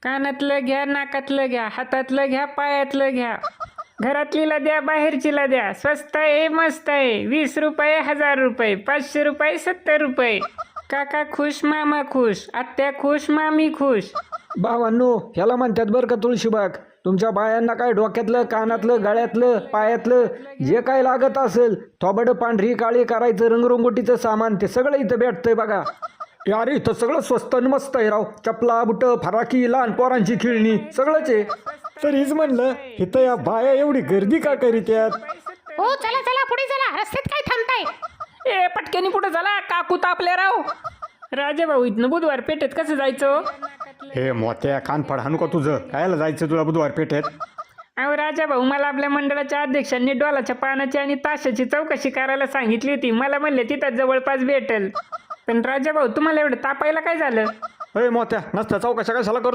कानातलं घ्या, नाकातलं घ्या, हातातलं घ्या, पायातलं घ्या. घरातलीला द्या, बाहेरचीला द्या. स्वस्त आहे, मस्त आहे. 20 रुपये, 1000 रुपये, 500 रुपये, 70 रुपये. काका खुश, मामा खुश, आत्या खुश, मामी खुश. भावांनो, ह्याला म्हणतात बरं का तुळशीबाग. तुमच्या बायांना काय डोक्यातलं, कानातलं, गळ्यातलं, पायातलं जे काय लागत असेल, थोबडं पांढरी काळी करायचं रंगरंगोटीचं सामान ते सगळं इथं भेटतंय बघा. अरे इथं सगळं स्वस्त आणि मस्त आहे राव. चपला, बुटं, फराकी, लहान पोरांची खेळणी सगळंच आहे. तरीच म्हणलं इथं या बाया एवढी गर्दी का करीत्यात. हो चला चला पुढे चला, रस्त्यात काय थांबताय? ए पटक्यानी पुढे झाला, काकू तापल्या राव. राजा भाऊ, इथनं बुधवार पेठेत कसं जायचं? हे मोत्या कान फड हाणू का तुझं? कायला जायचं तुला बुधवार पेठेत? अहो राजा भाऊ, मला आपल्या मंडळाच्या अध्यक्षांनी डोलाच्या पानाची आणि ताशाची चौकशी करायला सांगितली होती. मला म्हणले तिथं जवळपास भेटेल. पण राजा भाऊ, तुम्हाला एवढं तापायला काय झालं? अरे मोत्या, नसत्या चौकशा कशाला करतो?